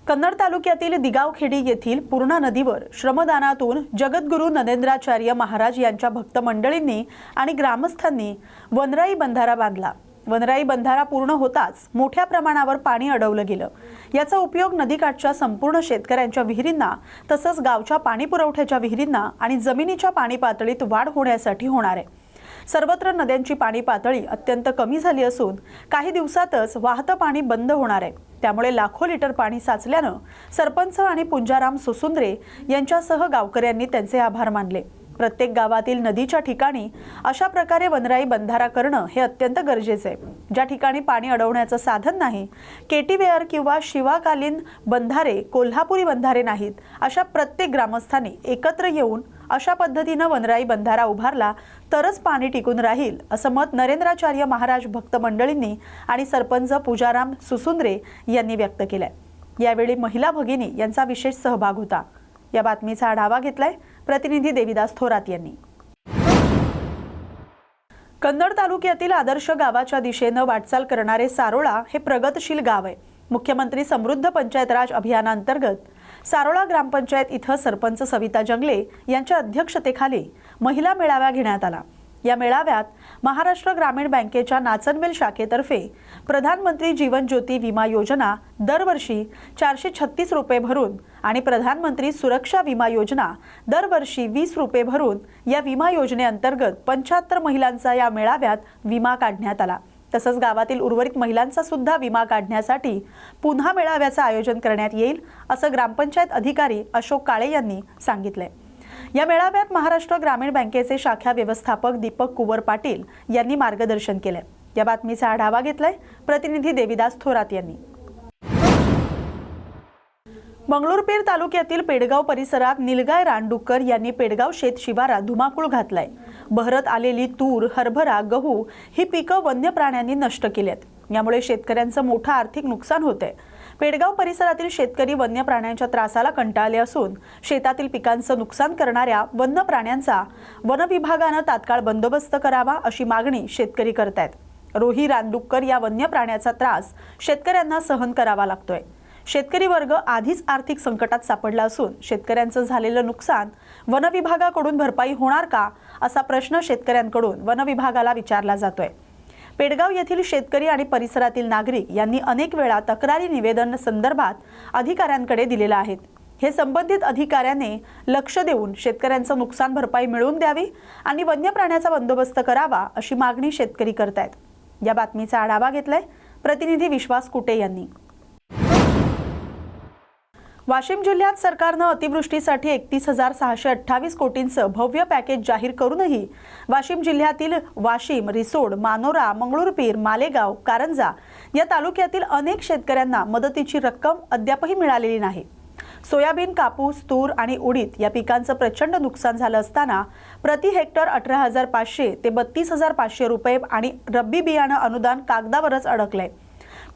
कन्नड तालुक्यातील दिगावखेडी येथील पूर्णा नदीवर श्रमदानातून जगद्गुरू नरेंद्राचार्य महाराज यांच्या भक्त मंडळींनी आणि ग्रामस्थांनी वनराई बंधारा बांधला। वनराई बंधारा पूर्ण होताच मोठ्या प्रमाणावर पाणी अडवलं गेलं। याचा उपयोग नदीकाठच्या संपूर्ण शेतकऱ्यांच्या विहिरींना तसंच गावच्या पाणी पुरवठ्याच्या विहिरींना आणि जमिनीच्या पाणी पातळीत वाढ होण्यासाठी होणार आहे। सर्वत्र नद्यांची पाणी पातळी अत्यंत कमी झाली असून काही दिवसातच वाहतं पाणी बंद होणार आहे। त्यामुळे लाखो लिटर पाणी साचल्यानं सरपंच आणि पुंजाराम सुसुंद्रे यांच्यासह गावकऱ्यांनी त्यांचे आभार मानले। प्रत्येक गावातील नदीच्या ठिकाणी अशा प्रकारे वनराई बंधारा करणं हे अत्यंत गरजेचे आहे। ज्या ठिकाणी पाणी अडवण्याचं साधन नाही, केटीवेअर किंवा शिवाकालीन बंधारे, कोल्हापुरी बंधारे नाहीत, अशा प्रत्येक ग्रामस्थांनी एकत्र येऊन अशा पद्धतीने वनराई बंधारा उभारला तरच पाणी टिकून राहील, असं मत नरेंद्राचार्य महाराज भक्त मंडळींनी आणि सरपंच पुजाराम सुसुंद्रे यांनी व्यक्त केलंय। यावेळी महिला भगिनी यांचा विशेष सहभाग होता। या बातमीचा आढावा घेतलाय प्रतिनिधी देविदास थोरात यांनी। कन्नड तालुक्यातील आदर्श गावाच्या दिशेने वाटचाल करणारे सारोळा हे प्रगतशील गाव आहे। मुख्यमंत्री समृद्ध पंचायत राज अभियानांतर्गत सारोळा ग्रामपंचायत इथं सरपंच सविता जंगले यांच्या अध्यक्षतेखाली महिला मेळावा घेण्यात आला। या मेळाव्यात महाराष्ट्र ग्रामीण बँकेच्या नाचनवेल शाखेतर्फे प्रधानमंत्री जीवन ज्योती विमा योजना दरवर्षी 436 रुपये भरून आणि प्रधानमंत्री सुरक्षा विमा योजना दरवर्षी 20 रुपये भरून या विमा योजनेअंतर्गत 75 महिलांचा या मेळाव्यात विमा काढण्यात आला। तसंच गावातील उर्वरित महिलांचा सुद्धा विमा काढण्यासाठी पुन्हा मेळाव्याचं आयोजन करण्यात येईल, असं ग्रामपंचायत अधिकारी अशोक काळे यांनी सांगितले। या मेळाव्यात महाराष्ट्र ग्रामीण बँकेचे शाखा व्यवस्थापक दीपक कुवर पाटील यांनी मार्गदर्शन केले। या बातमीचा आढावा घेतलाय प्रतिनिधी देविदास थोरात यांनी। मंगळूरपीर तालुक्यातील पेडगाव परिसरात निलगाय रानडुक्कर यांनी पेडगाव शेत शिवारात धुमाकूळ घातलाय। बहरत आलेली तूर, हरभरा, गहू ही पिकं वन्य प्राण्यांनी नष्ट केलीत। यामुळे शेतकऱ्यांचं मोठं आर्थिक नुकसान होतंय। पेडगाव परिसरातील शेतकरी वन्य प्राण्यांच्या त्रासाला कंटाळले असून शेतातील पिकांचं नुकसान करणाऱ्या वन्य प्राण्यांचा वन विभागानं तात्काळ बंदोबस्त करावा अशी मागणी शेतकरी करतायत। रोही रानडुक्कर या वन्य प्राण्याचा त्रास शेतकऱ्यांना सहन करावा लागतोय। शेतकरी वर्ग आधीच आर्थिक संकटात सापडला असून शेतकऱ्यांचं झालेलं नुकसान वन विभागाकडून भरपाई होणार का, असा प्रश्न शेतकऱ्यांकडून वन विभागाला विचारला जातोय। पेडगाव येथील शेतकरी आणि परिसरातील नागरिक यांनी अनेक वेळा तक्रारी निवेदन संदर्भात अधिकाऱ्यांकडे दिलेले आहेत। हे संबंधित अधिकाऱ्यांनी लक्ष देऊन शेतकऱ्यांचं नुकसान भरपाई मिळवून द्यावी आणि वन्य प्राण्याचा बंदोबस्त करावा अशी मागणी शेतकरी करतायत। या बातमीचा आढावा घेतलाय प्रतिनिधी विश्वास कुटे यांनी। वाशिम जिल्ह्यात सरकारनं अतिवृष्टीसाठी 31,628 कोटींचं भव्य पॅकेज जाहीर करूनही वाशिम जिल्ह्यातील वाशिम, रिसोड, मानोरा, मंगळूरपीर, मालेगाव, कारंजा या तालुक्यातील अनेक शेतकऱ्यांना मदतीची रक्कम अद्यापही मिळालेली नाही। सोयाबीन, कापूस, तूर आणि उडीद या पिकांचं प्रचंड नुकसान झालं असताना प्रति हेक्टर 18,500 ते 32,500 रुपये आणि रब्बी बियाणं अनुदान कागदावरच अडकलंय।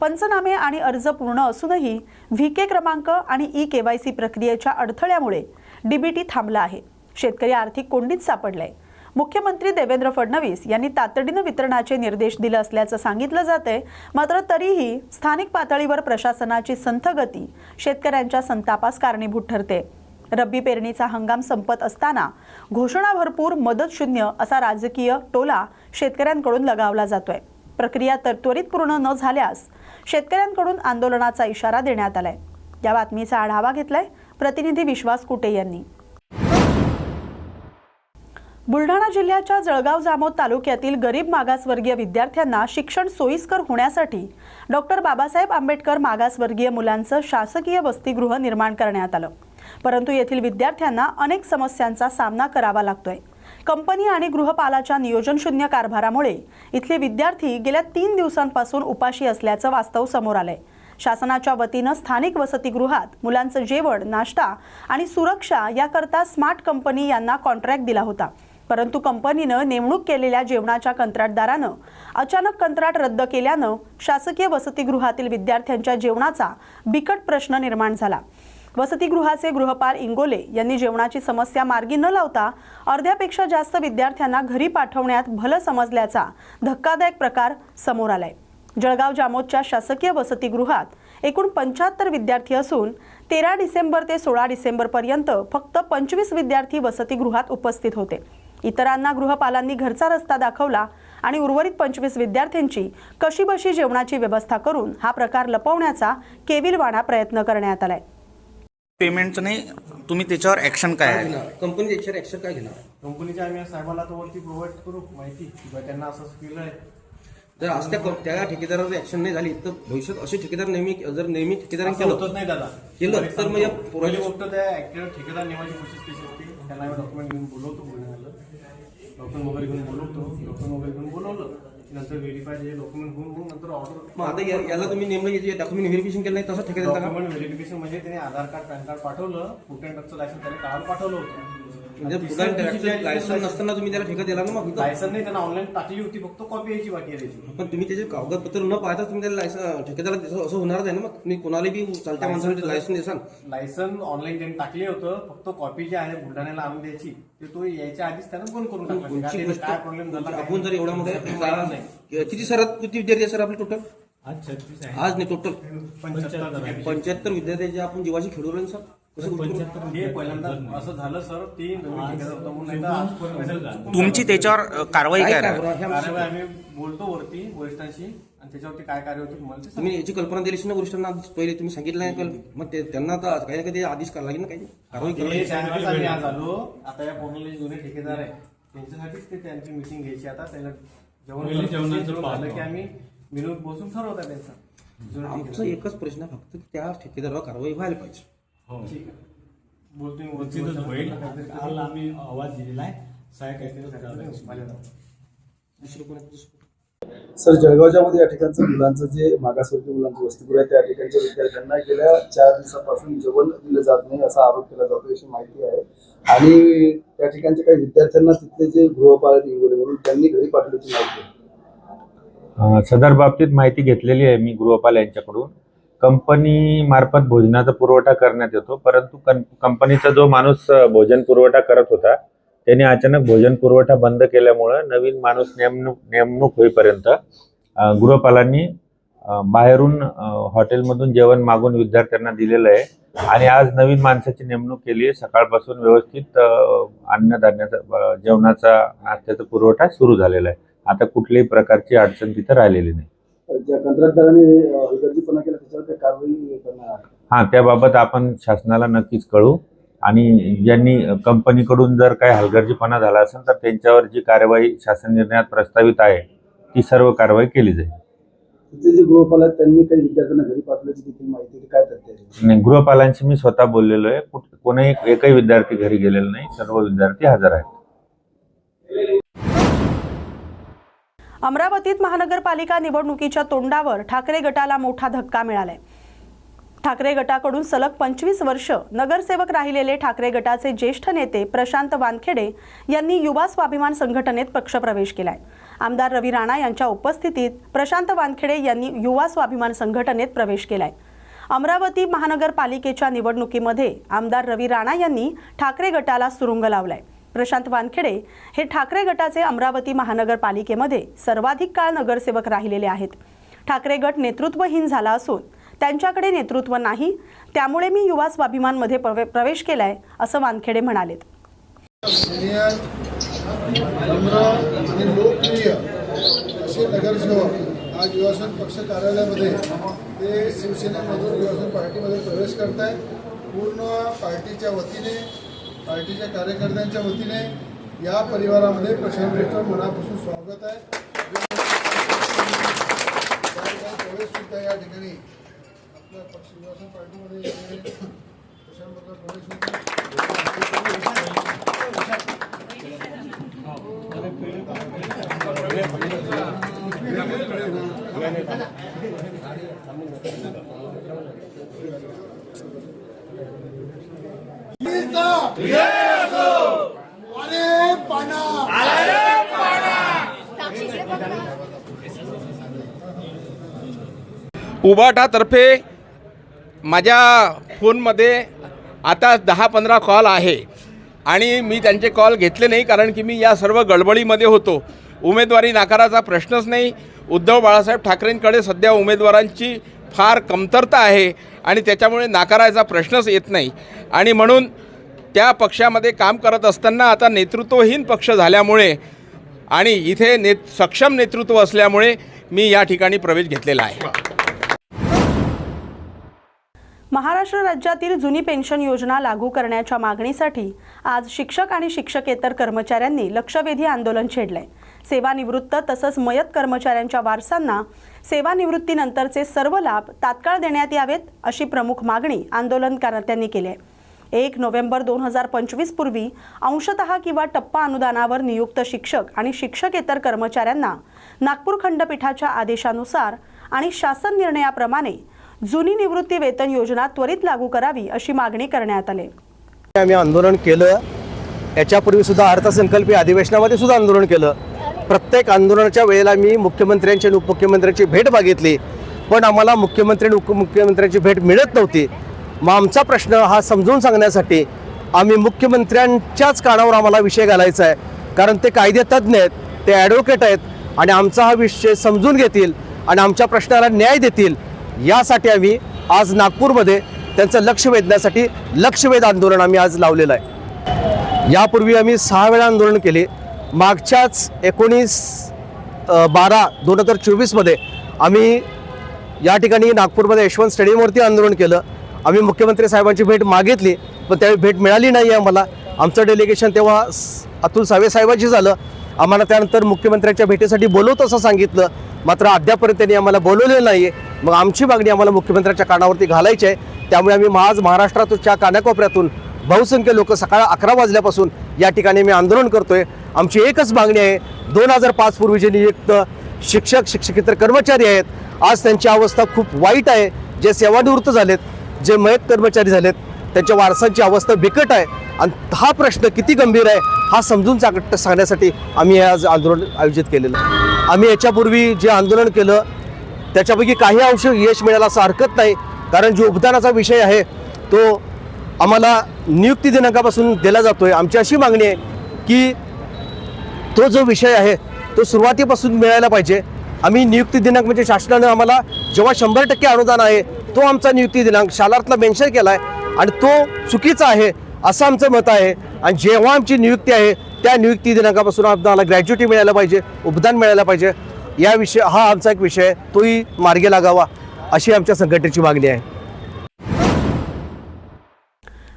पंचनामे आणि अर्ज पूर्ण असूनही व्हीके क्रमांक आणि ई-केवायसी प्रक्रियेच्या अडथळ्यामुळे डीबीटी थांबला आहे। शेतकरी आर्थिक कोंडीत सापडलाय। मुख्यमंत्री देवेंद्र फडणवीस यांनी तातडीने वितरणाचे निर्देश दिले असल्याचं सांगितलं जातंय, मात्र तरीही स्थानिक पातळीवर प्रशासनाची संथ गती शेतकऱ्यांच्या संतापास कारणीभूत ठरते। रब्बी पेरणीचा हंगाम संपत असताना घोषणा भरपूर, मदत शून्य असा राजकीय टोला शेतकऱ्यांकडून लगावला जातोय। प्रक्रिया त्वरित पूर्ण न झाल्यास शेतकऱ्यांकडून आंदोलनाचा इशारा देण्यात आलाय। या बातमीचा आढावा घेतलाय प्रतिनिधी विश्वास कुटे यांनी। बुलढाणा जिल्ह्याच्या जळगाव जामोद तालुक्यातील गरीब मागासवर्गीय विद्यार्थ्यांना शिक्षण सोयीस्कर होण्यासाठी डॉक्टर बाबासाहेब आंबेडकर मागासवर्गीय मुलांचं शासकीय वसतिगृह निर्माण करण्यात आलं, परंतु येथील विद्यार्थ्यांना अनेक समस्यांचा सामना करावा लागतोय। कंपनी आणि गृहपालाच्या नियोजन शून्य कारभारामुळे इथले विद्यार्थी गेल्या 3 दिवसांपासून उपाशी असल्याचं वास्तव समोर आलंय। शासनाच्या वतीनं स्थानिक वसतिगृहात मुलांचं जेवण, नाश्ता आणि सुरक्षा याकरता स्मार्ट कंपनी यांना कॉन्ट्रॅक्ट दिला होता, परंतु कंपनीनं नेमणूक केलेल्या जेवणाच्या कंत्राटदारानं अचानक कंत्राट रद्द केल्यानं शासकीय वसतिगृहातील विद्यार्थ्यांच्या जेवणाचा बिकट प्रश्न निर्माण झाला। वसतिगृहाचे गृहपाल इंगोले यांनी जेवणाची समस्या मार्गी न लावता अर्ध्यापेक्षा जास्त विद्यार्थ्यांना घरी पाठवण्यात भलं समजल्याचा धक्कादायक प्रकार समोर आलाय। जळगाव जामोदच्या शासकीय वसतिगृहात एकूण 75 विद्यार्थी असून 13 डिसेंबर ते 16 डिसेंबरपर्यंत फक्त 25 विद्यार्थी वसतिगृहात उपस्थित होते. इतरांना गृहपालांनी घरचा रस्ता दाखवला आणि उर्वरित 25 विद्यार्थ्यांची कशीबशी जेवणाची व्यवस्था करून हा प्रकार लपवण्याचा केविलवाणा प्रयत्न करण्यात आलाय. पेमेंटचं नाही, तुम्ही त्याच्यावर ॲक्शन काय आहे? कंपनी याच्यावर ॲक्शन काय घेणार? कंपनीच्या आम्ही साहेबाला तो वरती प्रोव्हाइड करू माहिती किंवा त्यांना असं केलं आहे. जर आज त्या ठेकेदारावर ॲक्शन नाही झाली तर भविष्यात असे ठेकेदार नेहमी ठेकेदारांनी असं होतच नाही दादा. केलं तर मग पहिली गोष्ट त्या ऍक्टिव्ह ठेकेदार नेमाची प्रोसेस कशी असते, त्यांना आम्ही डॉक्युमेंट घेऊन बोलवतो, डॉक्युमेंट वगैरे घेऊन बोलवलं नंतर व्हेरीफाय जे डॉक्युमेंट घेऊन नंतर ऑर्डर. मग आता याला तुम्ही नेमलं डॉक्युमेंट व्हेरिफिकेशन केलं नाही तसं ठेकेदार डॉक्युमेंट व्हेरिफिकेशन म्हणजे त्याने आधार कार्ड पॅन कार्ड पाठवलं, फूड अँड ड्रगचं लायसन्स त्याने काढून पाठवलं होतं. म्हणजे लायसन नसताना तुम्ही त्याला ठेका दिला ना? मग लायसन नाही, त्यांना ऑनलाईन टाकली होती, फक्त कॉपी यायची बाकी आहे त्याची. पण तुम्ही त्याचे कागदपत्र न पाहता तुम्ही त्याला लायसन ठेकेदाराला असं होणारच आहे ना? मग तुम्ही कोणाला बी चालत्या माणसाला लायसन देसाल? लायसन ऑनलाईन त्यांनी टाकले होतं, फक्त कॉपी जी आहे बुलढाण्याला आणून द्यायची ते तो यायच्या आधीच त्यानं बंद करून टाकला. काय प्रॉब्लेम झाला? आपण जर एवढा मोठा किती विद्यार्थी सर आपले टोटल? आज नाही टोटल 75 विद्यार्थ्यांचे आपण जीवाशी खेळवलं सर. हे पहिल्यांदा असं झालं सर, ती नवीन ठेकेदार होता म्हणून नाही तर तुमची त्याच्यावर कारवाई काय राहील? कारवाई आम्ही बोलतो वरती वरिष्ठांशी आणि त्याच्यावरती काय कार्य होती तुम्हाला ते तुम्ही याची कल्पना दिलीच ना वरिष्ठांना पहिले तुम्ही सांगितलं नाही. मग त्यांना तर काही ना काही आधीच करावं लागेल ना, काही कारवाई हे त्यावेळेस आम्ही आज आलो. आता या पूर्ण जुने ठेकेदार आहे त्यांच्यासाठीच ते त्यांची मीटिंग घ्यायची. आता त्याला जेवणाचं झालं की आम्ही मिळून बसून ठरवता त्यांचा. आमचा एकच प्रश्न आहे फक्त, त्या ठेकेदारावर कारवाई व्हायला पाहिजे. ठीक आहे, बोलतो होईल. काल आम्ही आवाज दिलेला आहे, साहेब सर, जळगावच्या मध्ये या ठिकाणचं मुलांचं जे मागासवर्गीय मुलांचं वसतिगृह आहे त्या ठिकाणच्या विद्यार्थ्यांना गेल्या 4 दिवसापासून जेवण दिलं जात नाही असा आरोप केला जातो अशी माहिती आहे. आणि त्या ठिकाणच्या काही विद्यार्थ्यांना तिथले जे गृहपाल हिंगोली म्हणून त्यांनी घरी पाठवल्याची माहिती आहे. सदर बाबतीत माहिती घेतलेली आहे मी गृहपाल यांच्याकडून. कंपनी मार्फत भोजनाचा पुरवठा करण्यात येतो, परंतु कंपनीचा जो माणूस भोजन पुरवठा करत होता त्याने अचानक भोजन पुरवठा बंद केल्यामुळे नवीन माणूस नेमणूक होईपर्यंत गृहपालांनी बाहेरून हॉटेलमधून जेवण मागून विद्यार्थ्यांना दिलेलं आहे. आणि आज नवीन माणसाची नेमणूक केली आहे. सकाळपासून व्यवस्थित अन्नधान्याचा जेवणाचा नाश्त्याचा पुरवठा सुरू झालेला आहे. आता कुठल्याही प्रकारची अडचण तिथं राहिलेली नाही. ज्या कंत्राटदाराने हलगर्जीपणा केला त्याच्यावर काही कारवाई करणार? हां, त्याबाबत आपण शासनाला नक्कीच कळू आणि ज्यांनी कंपनीकडून जर काही हलगर्जीपणा झाला असेल तर त्यांच्यावर जी कार्यवाही शासन निर्णयात प्रस्तावित आहे ती सर्व कारवाई केली जाईल. तिथे जे गृहपाल आहेत त्यांनी काही विद्यार्थ्यांना घरी पाठवल्याची देखील माहिती काय तथ्य? नाही, गृहपालांशी मी स्वतः बोललेलो आहे. कोणीही एकही विद्यार्थी घरी गेलेला नाही, सर्व विद्यार्थी हजर आहेत. अमरावतीत महानगरपालिका निवडणुकीच्या तोंडावर ठाकरे गटाला मोठा धक्का मिळालाय. ठाकरे गटाकडून सलग 25 वर्ष नगरसेवक राहिलेले ठाकरे गटाचे ज्येष्ठ नेते प्रशांत वानखेडे यांनी युवा स्वाभिमान संघटनेत पक्षप्रवेश केलाय. आमदार रवी राणा यांच्या उपस्थितीत प्रशांत वानखेडे यांनी युवा स्वाभिमान संघटनेत प्रवेश केलाय. अमरावती महानगरपालिकेच्या निवडणुकीमध्ये आमदार रवी राणा यांनी ठाकरे गटाला सुरुंग लावलाय. प्रशांत वानखेडे हे ठाकरे गटाचे अमरावती महानगरपालिकेमध्ये सर्वाधिक काळ नगरसेवक राहिलेले आहेत. ठाकरे गट नेतृत्वहीन झाला असून त्यांच्याकडे नेतृत्व नाही, त्यामुळे मी युवा स्वाभिमानमध्ये प्रवेश केलाय असं वानखेडे म्हणालेत. आणि लोकप्रिय असे नगरसेवक आज युवासेना पक्ष कार्यालयामध्ये ते शिवसेनेमधून युवासेना पार्टीमध्ये प्रवेश करत आहे. पूर्ण पार्टीच्या वतीने, पार्टीच्या कार्यकर्त्यांच्या वतीने या परिवारामध्ये प्रशांतचं मनापासून स्वागत आहे. प्रवेश सुद्धा या ठिकाणी आपल्या पक्ष युवासेना पार्टीमध्ये प्रशांतबद्दल प्रवेश उबाटातर्फे माझ्या फोनमध्ये आता 10-15 कॉल आहे आणि मी त्यांचे कॉल घेतले नाही, कारण की मी या सर्व गडबडीमध्ये होतो. उमेदवारी नाकाराचा प्रश्नच नाही. उद्धव बाळासाहेब ठाकरेंकडे सध्या उमेदवारांची फार कमतरता आहे आणि त्याच्यामुळे नाकारायचा प्रश्नच येत नाही. आणि म्हणून त्या पक्षामध्ये काम करत असताना आता नेतृत्वहीन पक्ष झाल्यामुळे आणि इथे सक्षम नेतृत्व असल्यामुळे मी या ठिकाणी प्रवेश घेतलेला आहे. महाराष्ट्र राज्यातील जुनी पेन्शन योजना लागू करण्याच्या मागणीसाठी आज शिक्षक आणि शिक्षकेतर कर्मचाऱ्यांनी लक्षवेधी आंदोलन छेडलंय. सेवानिवृत्त तसंच मयत कर्मचाऱ्यांच्या वारसांना सेवानिवृत्तीनंतरचे सर्व लाभ तात्काळ देण्यात यावेत अशी प्रमुख मागणी आंदोलनकर्त्यांनी केली आहे. 1 नोव्हेंबर 2025 पूर्वी अंशतः किंवा टप्पा अनुदानावर नियुक्त शिक्षक आणि शिक्षकेतर कर्मचाऱ्यांना नागपूर खंडपीठाच्या आदेशानुसार आणि शासन निर्णयाप्रमाणे जुनी निवृत्ती वेतन योजना त्वरित लागू करावी अशी मागणी करण्यात आली. आम्ही आंदोलन केलं. याच्यापूर्वी सुद्धा अर्थसंकल्पीय अधिवेशनामध्ये सुद्धा आंदोलन केलं. प्रत्येक आंदोलनाच्या वेळेला मी मुख्यमंत्र्यांची आणि उपमुख्यमंत्र्यांची भेट मागितली, पण आम्हाला मुख्यमंत्री आणि उपमुख्यमंत्र्यांची भेट मिळत नव्हती. मग आमचा प्रश्न हा समजून सांगण्यासाठी आम्ही मुख्यमंत्र्यांच्याच कानावर आम्हाला विषय घालायचा आहे, कारण ते कायदेतज्ञ आहेत, ते ॲडव्होकेट आहेत आणि आमचा हा विषय समजून घेतील आणि आमच्या प्रश्नाला न्याय देतील. यासाठी आम्ही आज नागपूरमध्ये त्यांचं लक्ष वेधण्यासाठी लक्षवेध आंदोलन आम्ही आज लावलेलं आहे. यापूर्वी आम्ही 6 वेळा आंदोलन केले. मागच्याच 19/12/2024 आम्ही या ठिकाणी नागपूरमध्ये यशवंत स्टेडियमवरती आंदोलन केलं. आम्ही मुख्यमंत्री साहेबांची भेट मागितली, पण त्यावेळी भेट मिळाली नाही आहे आम्हाला. आमचं डेलिगेशन तेव्हा अतुल सावे साहेबांशी झालं. आम्हाला त्यानंतर मुख्यमंत्र्यांच्या भेटीसाठी बोलवतो असं सांगितलं, मात्र अद्यापर्यंत त्यांनी आम्हाला बोलवलेलं नाही आहे. मग आमची मागणी आम्हाला मुख्यमंत्र्यांच्या कानावरती घालायची आहे. त्यामुळे आम्ही आज महाराष्ट्राच्या कानाकोपऱ्यातून बहुसंख्य लोक सकाळ 11 वाजल्यापासून या ठिकाणी मी आंदोलन करतोय. आमची एकच मागणी आहे, 2005 पूर्वी जे नियुक्त शिक्षक शिक्षकेतर कर्मचारी आहेत, आज त्यांची अवस्था खूप वाईट आहे. जे सेवानिवृत्त झालेत, जे मयत कर्मचारी झालेत, त्यांच्या वारसांची अवस्था बिकट आहे. आणि हा प्रश्न किती गंभीर आहे हा समजून सांगण्यासाठी आम्ही आज आंदोलन आयोजित केलेलं आहे. आम्ही याच्यापूर्वी जे आंदोलन केलं त्याच्यापैकी काही अंश यश मिळायला असं हरकत नाही, कारण जो उपदानाचा विषय आहे तो आम्हाला नियुक्ती दिनांकापासून दिला जातो आहे. आमची अशी मागणी आहे की तो जो विषय आहे तो सुरुवातीपासून मिळायला पाहिजे. आम्ही नियुक्ती दिनांक म्हणजे शासनानं आम्हाला जेव्हा 100% अनुदान आहे तो आमचा नियुक्ती दिनांक शालार्थला मेन्शन केला आहे आणि तो चुकीचा आहे असं आमचं मत आहे. आणि जेव्हा आमची नियुक्ती आहे त्या नियुक्ती दिनांकापासून आम्हाला ग्रॅज्युटी मिळायला पाहिजे, उपदान मिळायला पाहिजे. या विषय हा आमचा एक विषय आहे, तोही मार्गी लागावा अशी आमच्या संघटनेची मागणी आहे.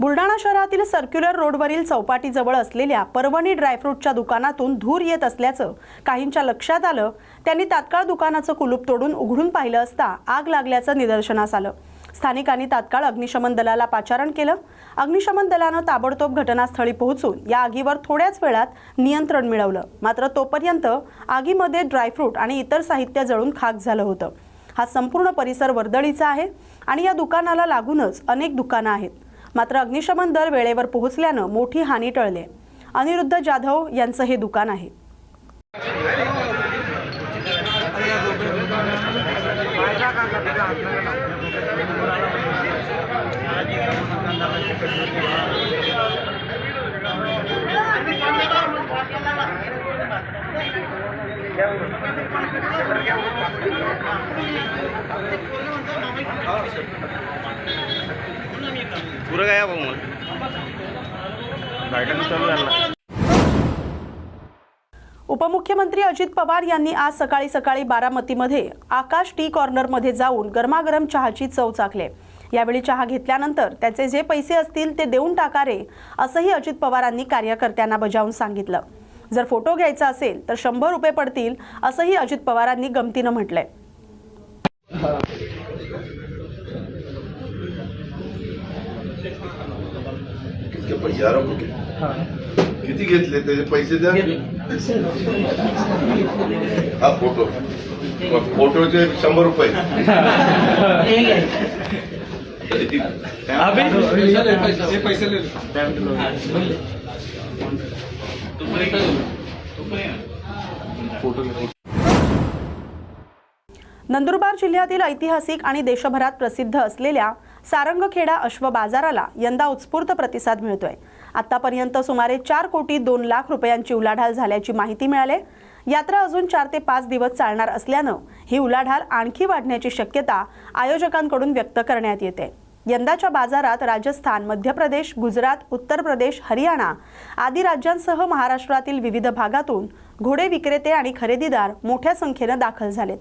बुलढाणा शहरातील सर्क्युलर रोडवरील चौपाटीजवळ असलेल्या पर्वणी ड्रायफ्रूटच्या दुकानातून धूर येत असल्याचं काहींच्या लक्षात आलं. त्यांनी तात्काळ दुकानाचं कुलूप तोडून उघडून पाहिलं असता आग लागल्याचं निदर्शनास आलं. स्थानिकांनी तात्काळ अग्निशमन दलाला पाचारण केलं. अग्निशमन दलानं ताबडतोब घटनास्थळी पोहोचून या आगीवर थोड्याच वेळात नियंत्रण मिळवलं. मात्र तोपर्यंत आगीमध्ये ड्रायफ्रूट आणि इतर साहित्य जळून खाक झालं होतं. हा संपूर्ण परिसर वर्दळीचा आहे आणि या दुकानाला लागूनच अनेक दुकानं आहेत. मात्र अग्निशमन दल वेळेवर पोहोचल्यानं मोठी हानी टळली. अनिरुद्ध जाधव यांचं हे दुकान आहे. पुरं काय भाऊ मग गायडन्स चालू झाला. उपमुख्यमंत्री अजित पवार यांनी आज सकाळी बारामतीमध्ये आकाश टी कॉर्नरमध्ये जाऊन गरमागरम चहाची चव चाखली. यावेळी चहा घेतल्यानंतर त्याचे जे पैसे असतील ते देऊन टाका रे असंही अजित पवारांनी कार्यकर्त्यांना बजावून सांगितलं. जर फोटो घ्यायचा असेल तर 100 रुपये पडतील असंही अजित पवारांनी गमतीनं म्हटलंय. किती घेतले त्याचे पैसे द्या. हा फोटोचे 100 रुपये. नंदुरबार जिल्ह्यातील ऐतिहासिक आणि देशभरात प्रसिद्ध असलेल्या सारंगखेडा अश्व बाजाराला यंदा उत्स्फूर्त प्रतिसाद मिळतोय. आतापर्यंत सुमारे 4 कोटी 2 लाख रुपयांची उलाढाल झाल्याची माहिती मिळाली. यात्रा अजून 4 ते 5 दिवस चालणार असल्यानं ही उलाढाल आणखी वाढण्याची शक्यता आयोजकांकडून व्यक्त करण्यात येते. यंदाच्या बाजारात राजस्थान, मध्य प्रदेश, गुजरात, उत्तर प्रदेश, हरियाणा आदी राज्यांसह महाराष्ट्रातील विविध भागातून घोडे विक्रेते आणि खरेदीदार मोठ्या संख्येनं दाखल झालेत.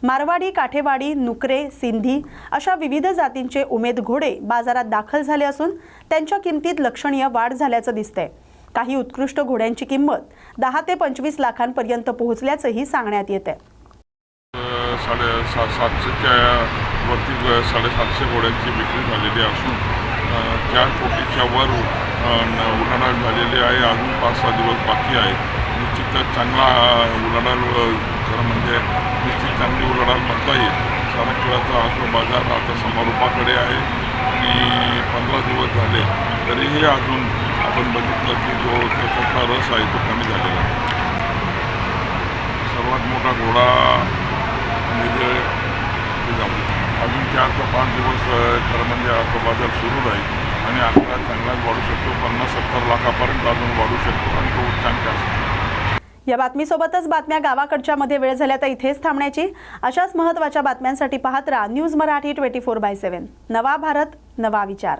मारवाडी, काठेवाडी, नुकरे, सिंधी अशा विविध जातींचे उमेद घोडे बाजारात दाखल झाले असून त्यांच्या किमतीत लक्षणीय वाढ झाल्याचं दिसतंय. काही उत्कृष्ट घोड्यांची किंमत 10 ते 25 लाखांपर्यंत पोहोचल्याचंही सांगण्यात येते. 750च्या वरती 750 घोड्यांची विक्री झालेली असून 4 कोटीच्या वर उलाढाल झालेली आहे. अजून 5-6 दिवस बाकी आहे. निश्चितच चांगला उलाढाल, खरं म्हणजे निश्चित चांगली उलाढाल म्हणता येईल. सारा खेळाचा हा बाजार आता समारोपाकडे आहे आणि 15 दिवस झाले तरीही अजून आपण बघितलं की जो त्याचा रस आहे तो कमी झालेला आहे. सर्वात मोठा घोडा म्हणजे अजून 4 ते 5 दिवस खरं म्हणजे हा तो बाजार सुरू राहील आणि आकडा चांगलाच वाढू शकतो. 50-70 लाखापर्यंत अजून वाढू शकतो आणि तो उच्चांक असतो. या बातमीसोबतच बातम्या गावाकडच्या मध्ये वेळ झाल्या तर इथेच थांबण्याची. अशाच महत्त्वाच्या बातम्यांसाठी पाहत राहा न्यूज मराठी 24/7. नवा भारत, नवा विचार.